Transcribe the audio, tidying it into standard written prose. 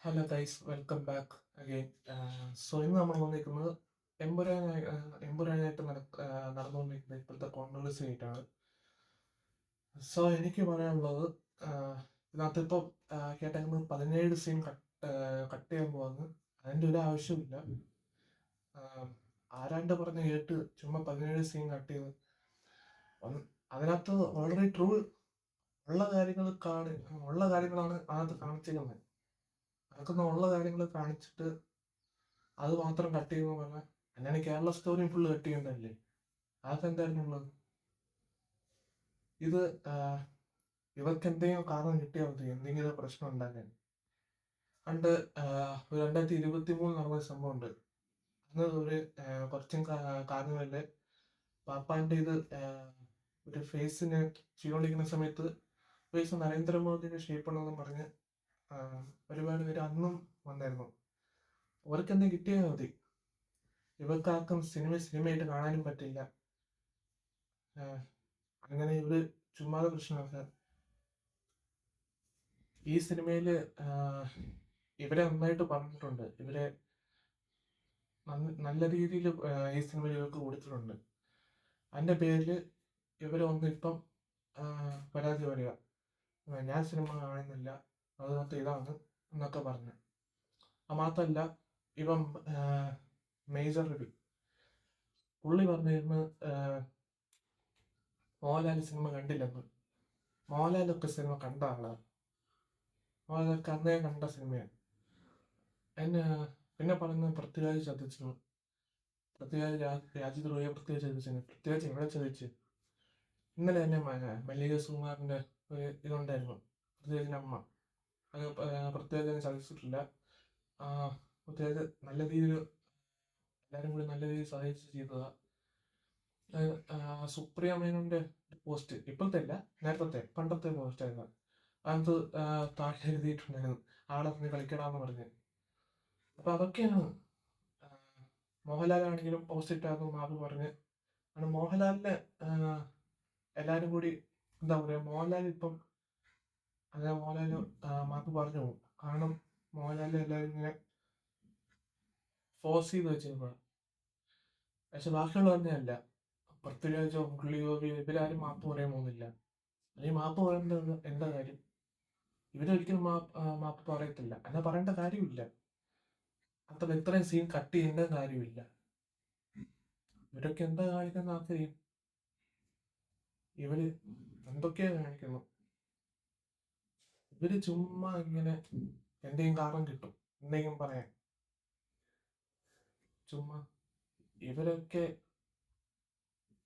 Hello guys, welcome back again. So ഇന്ന് നമ്മൾ വന്നിരിക്കുന്നത് എമ്പുരാനായിട്ട് നടന്നുകൊണ്ടിരിക്കുന്ന ഇപ്പോഴത്തെ കോൺട്രവേഴ്സി ആയിട്ടാണ്. സോ എനിക്ക് പറയാനുള്ളത്, ഇതിനകത്ത് ഇപ്പോൾ കേട്ടേക്കുന്നത് 17 സീൻ കട്ട് ചെയ്യാൻ പോകുന്നു. അതിൻ്റെ ഒരു ആവശ്യമില്ല. ആരാണ്ട് പറഞ്ഞ് കേട്ട് ചുമ്മാ 17 സീൻ കട്ട് ചെയ്ത് അതിനകത്ത് ഓൾറെഡി ട്രൂ ഉള്ള കാര്യങ്ങളാണ് അതിനകത്ത് കാണിച്ചിരിക്കുന്നത്. അതൊക്കെ ഉള്ള കാര്യങ്ങൾ കാണിച്ചിട്ട് അത് മാത്രം കട്ട് ചെയ്യുമ്പോൾ പറഞ്ഞാൽ അങ്ങനെ കേരള സ്റ്റോറിയും ഫുള്ള് കട്ട് ചെയ്യണ്ടല്ലേ? അതൊക്കെ എന്തായിരുന്നു ഉള്ളത്? ഇത് ഇവർക്ക് എന്തെങ്കിലും കാരണം കിട്ടിയാൽ മതി എന്തെങ്കിലും പ്രശ്നം ഉണ്ടാക്കാൻ. പണ്ട് 2023 നടന്ന സംഭവമുണ്ട്. അന്ന് കുറച്ചും കാരണമല്ലേ പാപ്പാന്റെ ഇത് ഒരു ഫേസിന് ചെയ്തുകൊണ്ടിരിക്കുന്ന സമയത്ത് ഫേസ് നരേന്ദ്രമോദിയുടെ ഷേപ്പാണെന്നും പറഞ്ഞ് ഒരുപാട് പേര് അന്നും വന്നായിരുന്നു. അവർക്ക് എന്തെങ്കിലും കിട്ടിയാൽ മതി. ഇവർക്കാർക്കും സിനിമയായിട്ട് കാണാനും പറ്റില്ല. അങ്ങനെ ഇവര് ചുമ്മാതെ പ്രശ്നമല്ല. ഈ സിനിമയില് ഇവരെ നന്നായിട്ട് പറഞ്ഞിട്ടുണ്ട്. ഇവരെ നല്ല രീതിയിൽ ഈ സിനിമയിൽ ഇവർക്ക് കൊടുത്തിട്ടുണ്ട്. അതിന്റെ പേരില് ഇവരെ ഇപ്പം പരാതി പറയുക, ഞാൻ സിനിമ കാണുന്നില്ല, അതുകൊണ്ട് ഇതാണ് എന്നൊക്കെ പറഞ്ഞു. മാത്രമല്ല, ഇവൻ മേജർ രവി പുള്ളി പറഞ്ഞിരുന്നു മോഹൻലാൽ സിനിമ കണ്ടില്ലെന്ന്. മോഹൻലാലൊക്കെ സിനിമ കണ്ട ആളാണ്. മോഹൻലാലൊക്കെ അന്നേ കണ്ട സിനിമയാണ്. പിന്നെ പറയുന്നത് പൃഥ്വിരാജ് ചതിച്ചു, പൃഥ്വിരാജ് രാജ്യദ്രോഹിയെ പൃഥ്വിരാജ് ഇവിടെ ചതിച്ച്. ഇന്നലെ തന്നെ മല്ലിക സുകുമാറിന്റെ ഒരു ഇതുണ്ടായിരുന്നു, പൃഥ്വിരാജിന്റെ അമ്മ. അത് പൃഥ്വിരാജിനെ ചതിച്ചിട്ടില്ല. പൃഥ്വിരാജ് നല്ല രീതിയിൽ എല്ലാവരും കൂടി നല്ല രീതിയിൽ സഹായിച്ച് ചെയ്തതാ. സുപ്രിയ മേനോന്റെ പോസ്റ്റ്, ഇപ്പോഴത്തെ അല്ല, പണ്ടത്തെ പോസ്റ്റ് ആയിരുന്നു. അത് താഴെ എഴുതിയിട്ടുണ്ടായിരുന്നു, ആളറിഞ്ഞ് കളിക്കടാന്ന് പറഞ്ഞ്. അപ്പൊ അതൊക്കെയാണ്. മോഹൻലാലാണെങ്കിലും പോസ്റ്റ് ഇട്ടായിരുന്നു മാപ്പ് പറഞ്ഞ്. മോഹൻലാലിനെ എല്ലാരും കൂടി എന്താ പറയാ, മോഹൻലാൽ ഇപ്പം മോഹൻലാല് മാപ്പ് പറഞ്ഞു പോകും. കാരണം മോഹൻലാലിനെ എല്ലാവരും ഇങ്ങനെ ഫോഴ്സ് ചെയ്ത് വെച്ചിരുന്ന. പക്ഷെ ബാക്കിയുള്ള തന്നെയല്ല, പൃഥ്വിരാജോ പുള്ളിയോ ഇവരാരും മാപ്പ് പറയാൻ പോകുന്നില്ല. അല്ലെങ്കിൽ മാപ്പ് പറയേണ്ടത് എന്താ കാര്യം? ഇവരൊരിക്കലും മാപ്പ് പറയത്തില്ല, എന്നാ പറയേണ്ട കാര്യമില്ല. അത്ര ഇത്രയും സീൻ കട്ട് ചെയ്യേണ്ട കാര്യമില്ല. ഇവരൊക്കെ എന്താ കാണിക്കുന്ന ആർക്കറിയാം? ഇവര് എന്തൊക്കെയാ കാണിക്കുന്നു? ഇവര് ചുമ്മാ ഇങ്ങനെ എന്തെങ്കിലും കാരണം കിട്ടും, എന്തെങ്കിലും പറയാൻ ചുമ്മാ. ഇവരൊക്കെ